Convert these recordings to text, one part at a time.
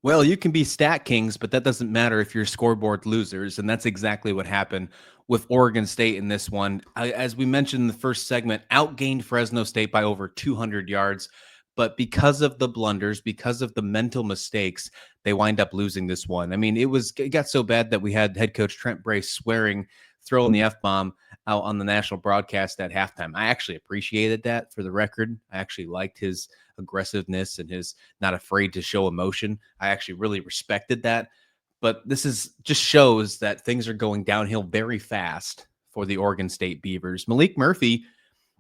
Well, you can be stat kings, but that doesn't matter if you're scoreboard losers. And that's exactly what happened with Oregon State in this one. As we mentioned in the first segment, outgained Fresno State by over 200 yards. But because of the blunders, because of the mental mistakes, they wind up losing this one. I mean, it got so bad that we had head coach Trent Bray swearing, throwing the F bomb out on the national broadcast at halftime. I actually appreciated that, for the record. I actually liked his aggressiveness and his not afraid to show emotion. I actually really respected that. But this is just shows that things are going downhill very fast for the Oregon State Beavers. Maalik Murphy,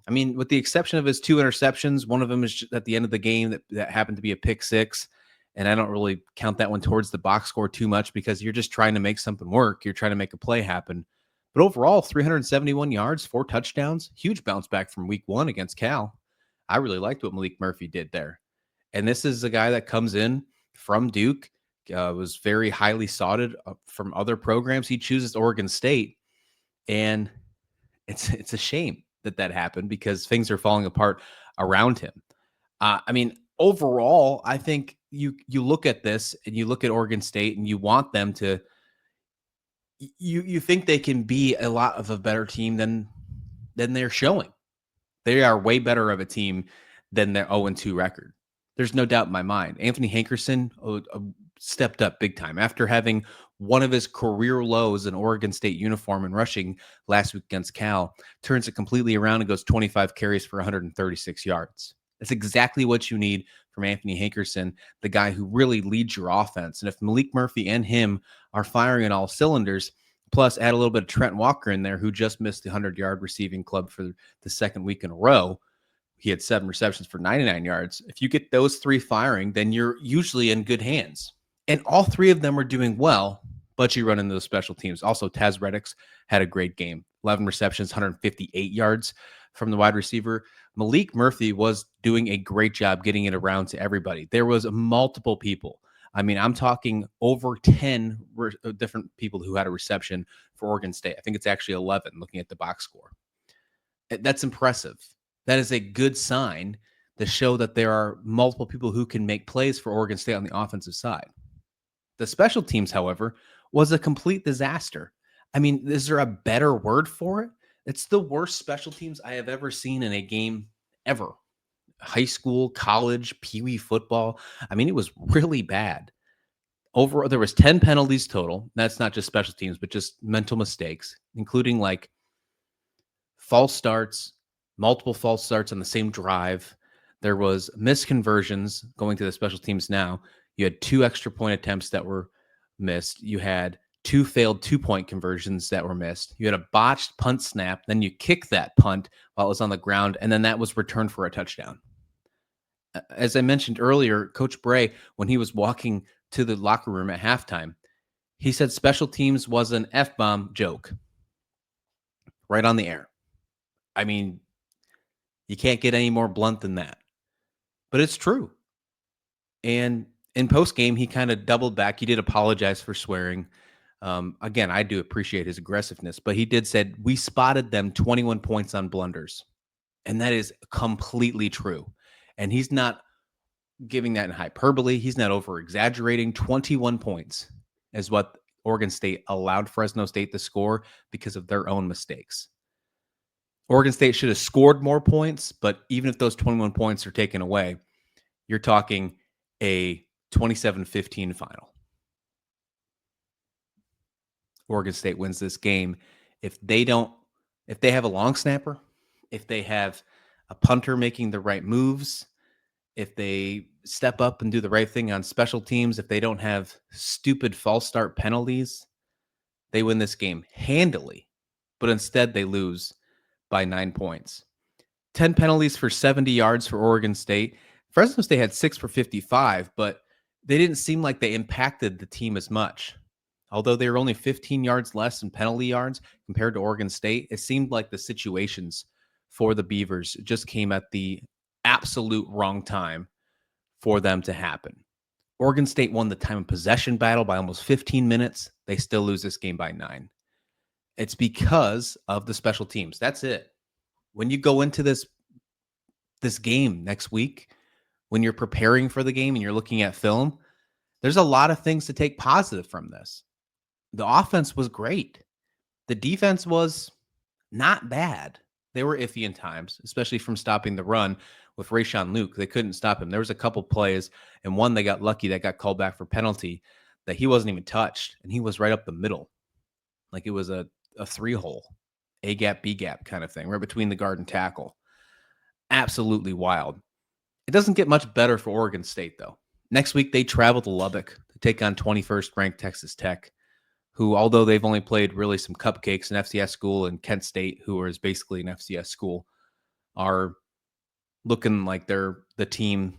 I mean, with the exception of his 2 interceptions, one of them is at the end of the game that happened to be a pick six. And I don't really count that one towards the box score too much because you're just trying to make something work. You're trying to make a play happen. But overall, 371 yards, 4 touchdowns, huge bounce back from week 1 against Cal. I really liked what Maalik Murphy did there. And this is a guy that comes in from Duke, was very highly sought from other programs. He chooses Oregon State. And it's a shame that happened because things are falling apart around him. I mean, overall, I think you look at this and you look at Oregon State and you want them to you think they can be a lot of a better team than they're showing. They are way better of a team than their 0-2 record. There's no doubt in my mind. Anthony Hankerson stepped up big time after having one of his career lows in Oregon State uniform and rushing last week against Cal, turns it completely around and goes 25 carries for 136 yards. That's exactly what you need from Anthony Hankerson, the guy who really leads your offense. And if Maalik Murphy and him are firing on all cylinders, plus add a little bit of Trent Walker in there, who just missed the 100-yard receiving club for the second week in a row. He had 7 receptions for 99 yards. If you get those 3 firing, then you're usually in good hands. And all 3 of them are doing well, but you run into those special teams. Also, Taz Reddix had a great game. 11 receptions, 158 yards from the wide receiver. Maalik Murphy was doing a great job getting it around to everybody. There was multiple people. I mean, I'm talking over 10 different people who had a reception for Oregon State. I think it's actually 11 looking at the box score. That's impressive. That is a good sign to show that there are multiple people who can make plays for Oregon State on the offensive side. The special teams, however, was a complete disaster. I mean, is there a better word for it? It's the worst special teams I have ever seen in a game ever. High school, college, peewee football. I mean, it was really bad. There was 10 penalties total. That's not just special teams, but just mental mistakes, including like false starts, multiple false starts on the same drive. There was misconversions going to the special teams now. You had 2 extra point attempts that were missed. You had 2 failed 2-point conversions that were missed. You had a botched punt snap. Then you kick that punt while it was on the ground, and then that was returned for a touchdown. As I mentioned earlier, Coach Bray, when he was walking to the locker room at halftime, he said special teams was an F-bomb joke. Right on the air. I mean, you can't get any more blunt than that. But it's true. And in post-game, he kind of doubled back. He did apologize for swearing. Again, I do appreciate his aggressiveness, but he did said, we spotted them 21 points on blunders. And that is completely true. And he's not giving that in hyperbole. He's not over-exaggerating. 21 points is what Oregon State allowed Fresno State to score because of their own mistakes. Oregon State should have scored more points, but even if those 21 points are taken away, you're talking a 27-15 final. Oregon State wins this game. If they have a long snapper, if they have a punter making the right moves, if they step up and do the right thing on special teams, if they don't have stupid false start penalties, they win this game handily. But instead, they lose by 9 points. 10 penalties for 70 yards for Oregon State. Fresno State had 6 for 55, but they didn't seem like they impacted the team as much. Although they were only 15 yards less in penalty yards compared to Oregon State, it seemed like the situations for the Beavers just came at the absolute wrong time for them to happen. Oregon State won the time of possession battle by almost 15 minutes. They still lose this game by 9. It's because of the special teams. That's it. When you go into this game next week, when you're preparing for the game and you're looking at film, There's a lot of things to take positive from this. The offense was great. The defense was not bad. They were iffy in times, especially from stopping the run with Rayshawn Luke. They couldn't stop him. There was a couple plays, and one they got lucky that got called back for penalty that he wasn't even touched, and he was right up the middle. Like it was a 3-hole, A gap, B gap kind of thing, right between the guard and tackle. Absolutely wild. It doesn't get much better for Oregon State, though. Next week, they travel to Lubbock to take on 21st ranked Texas Tech, who, although they've only played really some cupcakes, an FCS school, and Kent State, who is basically an FCS school, are looking like they're the team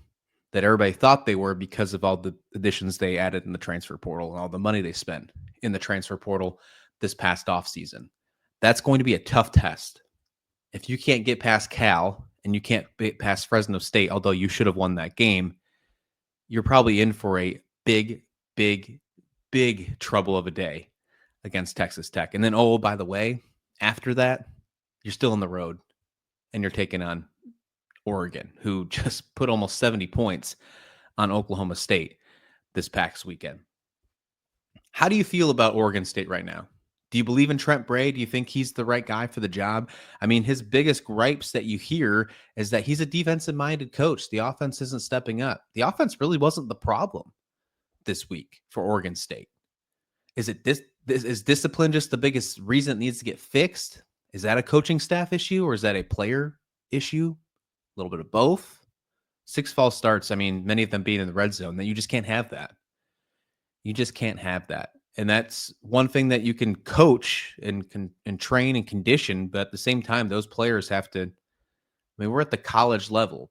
that everybody thought they were because of all the additions they added in the transfer portal and all the money they spent in the transfer portal this past offseason. That's going to be a tough test. If you can't get past Cal and you can't get past Fresno State, although you should have won that game, you're probably in for a big, big, big trouble of a day against Texas Tech. And then, oh, by the way, after that, you're still on the road and you're taking on Oregon, who just put almost 70 points on Oklahoma State this past weekend. How do you feel about Oregon State right now? Do you believe in Trent Bray? Do you think he's the right guy for the job? I mean, his biggest gripes that you hear is that he's a defensive-minded coach. The offense isn't stepping up. The offense really wasn't the problem this week for Oregon State. Is discipline just the biggest reason it needs to get fixed? Is that a coaching staff issue or is that a player issue? A little bit of both. 6 false starts, I mean, many of them being in the red zone, that you just can't have that. You just can't have that. And that's one thing that you can coach and train and condition, but at the same time, those players have to, I mean, we're at the college level,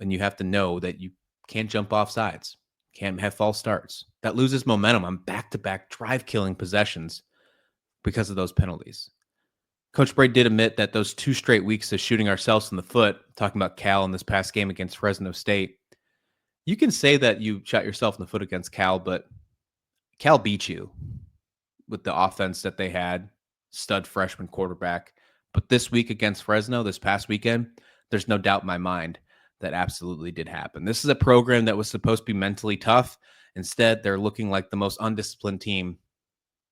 and you have to know that you can't jump off sides, can't have false starts. That loses momentum on back-to-back drive-killing possessions because of those penalties. Coach Bray did admit that those 2 straight weeks of shooting ourselves in the foot, talking about Cal in this past game against Fresno State, you can say that you shot yourself in the foot against Cal, but Cal beat you with the offense that they had, stud freshman quarterback. But this week against Fresno, this past weekend, there's no doubt in my mind that absolutely did happen. This is a program that was supposed to be mentally tough. Instead, they're looking like the most undisciplined team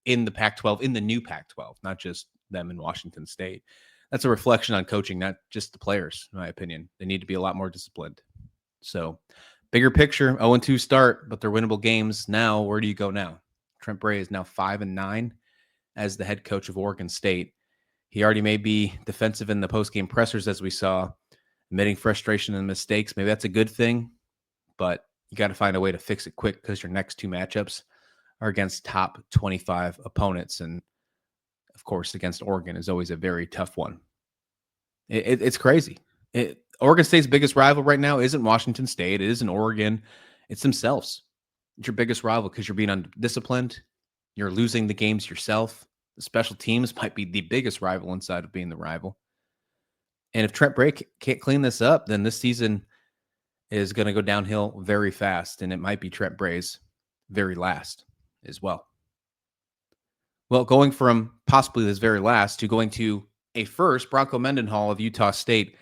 in the Pac-12, in the new Pac-12, not just them in Washington State. That's a reflection on coaching, not just the players, in my opinion. They need to be a lot more disciplined. So, bigger picture, 0-2 start, but they're winnable games. Now, where do you go now? Trent Bray is now 5-9 as the head coach of Oregon State. He already may be defensive in the postgame pressers, as we saw, admitting frustration and mistakes. Maybe that's a good thing, but you got to find a way to fix it quick because your next 2 matchups are against top 25 opponents. And, of course, against Oregon is always a very tough one. It's crazy. Oregon State's biggest rival right now isn't Washington State. It isn't Oregon. It's themselves. It's your biggest rival because you're being undisciplined. You're losing the games yourself. The special teams might be the biggest rival inside of being the rival. And if Trent Bray can't clean this up, then this season is going to go downhill very fast, and it might be Trent Bray's very last as well. Well, going from possibly this very last to going to a first, Bronco Mendenhall of Utah State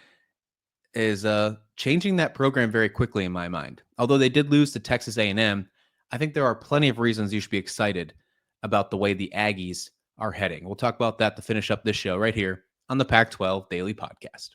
is changing that program very quickly in my mind. Although they did lose to Texas A&M, I think there are plenty of reasons you should be excited about the way the Aggies are heading. We'll talk about that to finish up this show right here on the Pac-12 Daily Podcast.